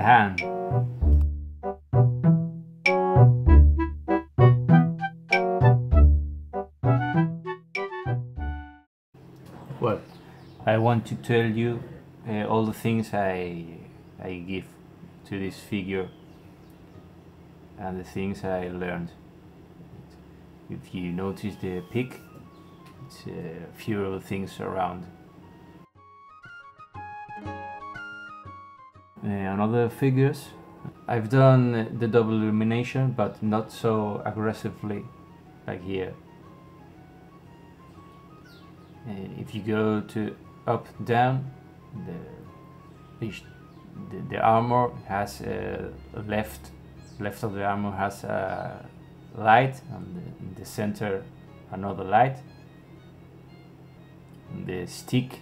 freehand. Well, I want to tell you all the things I give to this figure and the things I learned. If you notice the pick, it's a few things around. On other figures, I've done the double illumination, but not so aggressively like here. If you go to up, down, the armor has left of the armor has a light, and in the center another light. The stick,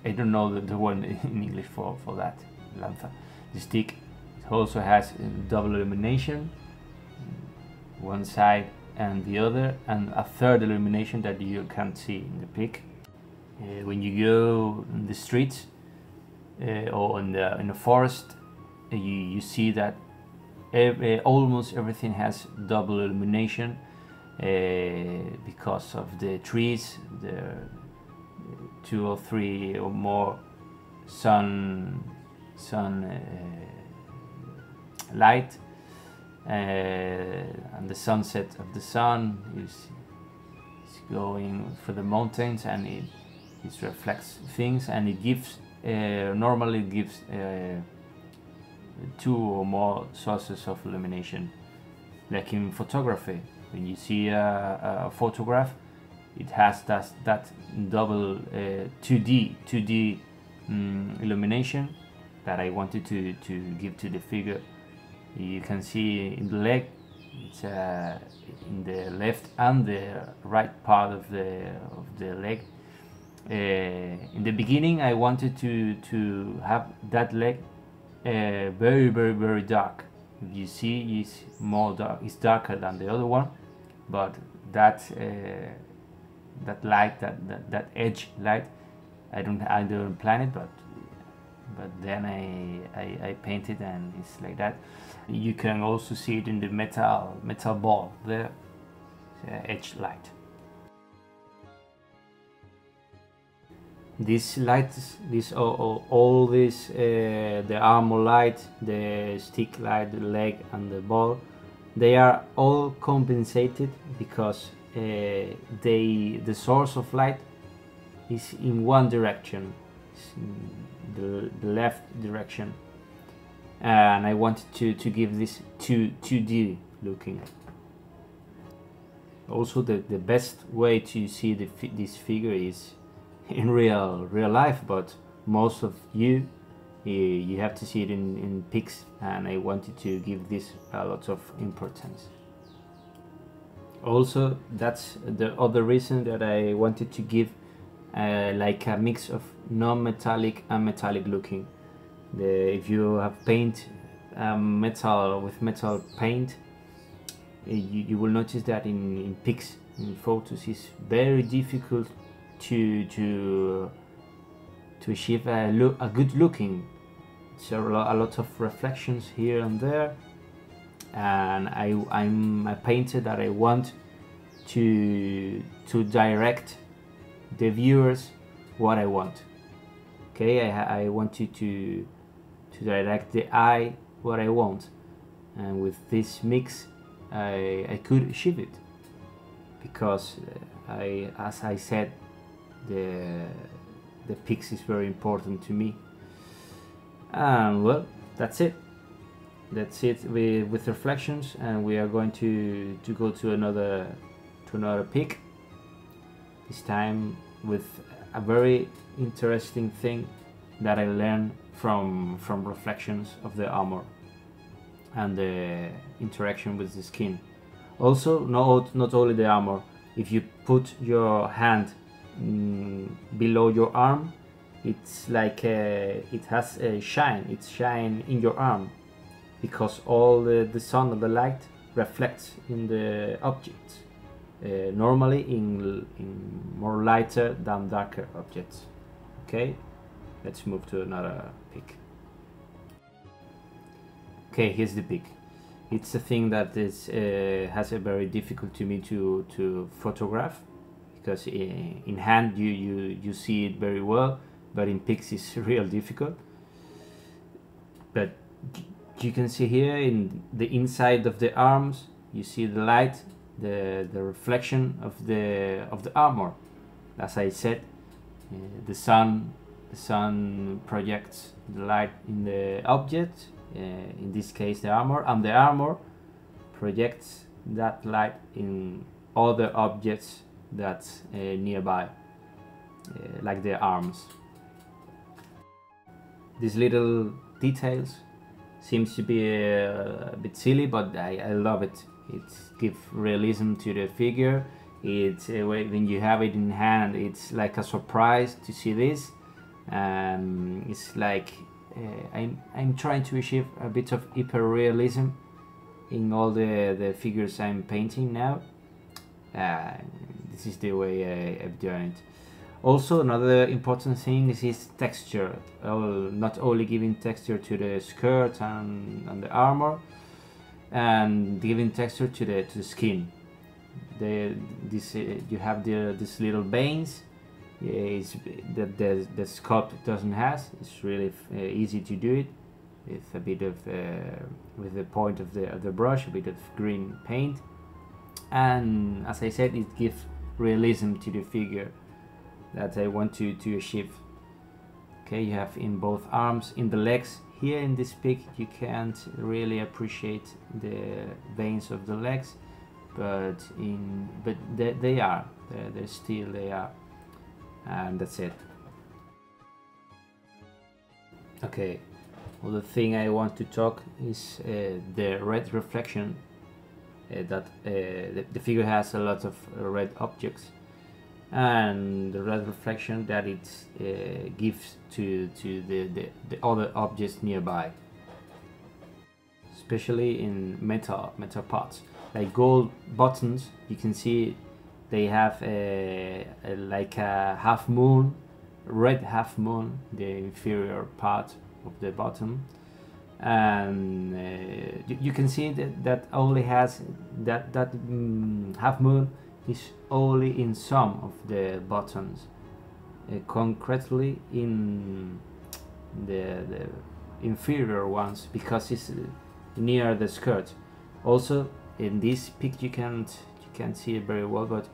I don't know the one in English for that, lanza. The stick also has double illumination, one side and the other, and a third illumination that you can't see in the pic. When you go in the streets or in the forest, you see that almost everything has double illumination because of the trees, the 2 or 3 or more sun light, and the sunset of the sun is going for the mountains, and it reflects things, and it gives normally it gives 2 or more sources of illumination. Like in photography, when you see a photograph, it has that double 2D illumination that I wanted to give to the figure. You can see in the leg, it's in the left and the right part of the leg. In the beginning, I wanted to have that leg very dark. If you see, it's more dark. It's darker than the other one, but that light, that edge light, I don't plan it, but then I paint it, and it's like that. You can also see it in the metal ball there, edge light. These lights, all this, the armor light, the stick light, the leg and the ball, they are all compensated because the source of light is in one direction, it's in the left direction, and I wanted to give this 2D looking. Also, the best way to see this figure is in real life, but most of you have to see it in pics, and I wanted to give this a lot of importance. Also, that's the other reason that I wanted to give like a mix of non-metallic and metallic looking. If you have paint metal with metal paint, you will notice that in pics, in photos, it's very difficult to achieve a good looking. So a lot of reflections here and there, and I'm a painter that I want to direct the viewers what I want. Okay, I want you to direct the eye what I want, and with this mix I could achieve it, because as I said, the pics is very important to me. And well, that's it with reflections, and we are going to go to another pic, this time with a very interesting thing that I learned from reflections of the armor and the interaction with the skin. Also, not only the armor, if you put your hand below your arm, it's like it has a shine. It's shine in your arm because all the sun of the light reflects in the objects. Normally in more lighter than darker objects. Okay, let's move to another pic. Okay, here's the pic. It's a thing that is has a very difficult to me to photograph, because in hand you see it very well, but in pics it's real difficult. But you can see here in the inside of the arms, you see the light, the reflection of the armor. As I said, the sun projects the light in the object, in this case the armor, and the armor projects that light in other objects that's nearby, like the arms. These little details seems to be a bit silly, but I love it. It gives realism to the figure. It's when you have it in hand, it's like a surprise to see this. It's like I'm trying to achieve a bit of hyper-realism in all the figures I'm painting now. This is the way I've done it. Also, another important thing is texture. Not only giving texture to the skirt and the armor, and giving texture to the skin. You have these little veins. That the sculpt doesn't have. It's really easy to do it with a bit of with the point of the brush, a bit of green paint, and as I said, it gives realism to the figure that I want to achieve. Okay, you have in both arms, in the legs. Here in this pic you can't really appreciate the veins of the legs, but they are they are, and that's it. Okay, well, the thing I want to talk is the red reflection. That the figure has a lot of red objects, and the red reflection that it gives to the other objects nearby, especially in metal parts like gold buttons. You can see they have like a half moon, red half moon, the inferior part of the bottom, and you can see that only has that half moon is only in some of the buttons, concretely in the inferior ones, because it's near the skirt. Also in this pic you can't see it very well, but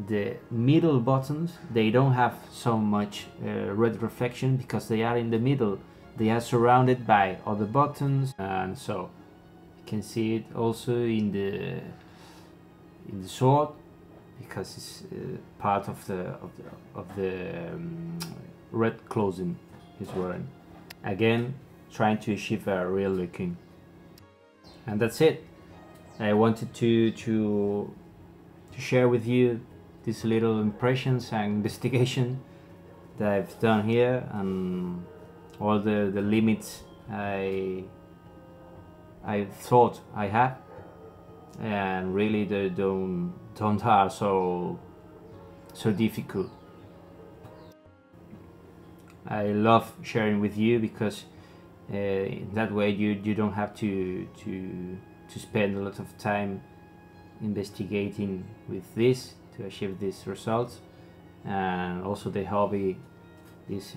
the middle buttons, they don't have so much red reflection because they are in the middle. They are surrounded by other buttons, and so you can see it also in the sword, because it's part of the red clothing he's wearing. Again, trying to achieve a real looking. And that's it. I wanted to share with you these little impressions and investigation that I've done here, and all the limits I thought I had, and really they don't are so difficult. I love sharing with you, because in that way you don't have to spend a lot of time investigating with this to achieve these results. And also the hobby, this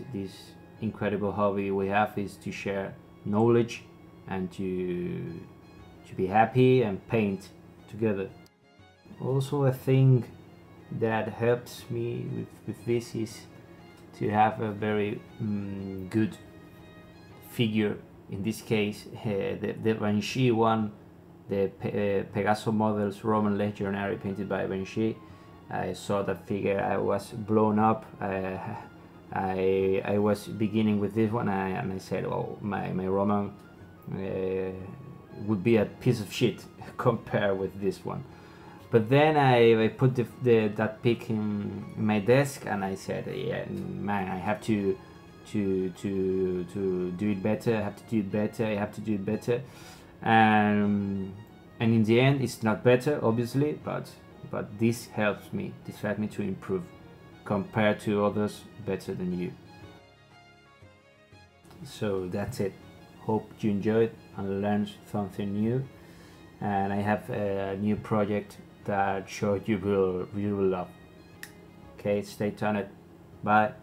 incredible hobby we have, is to share knowledge and to be happy and paint together. Also, a thing that helps me with this is to have a very good figure. In this case, the Banshee one, the Pegaso models Roman Legionary painted by Banshee. I saw that figure, I was blown up. I was beginning with this one, and I said, oh, my Roman would be a piece of shit compared with this one. But then I put that pic in my desk, and I said, yeah, man, I have to do it better. I have to do it better. I have to do it better. And in the end, it's not better, obviously, but this helps me. This helped me to improve compared to others better than you. So that's it. hope you enjoyed and learned something new, and I have a new project that sure you will love. Okay, stay tuned. Bye.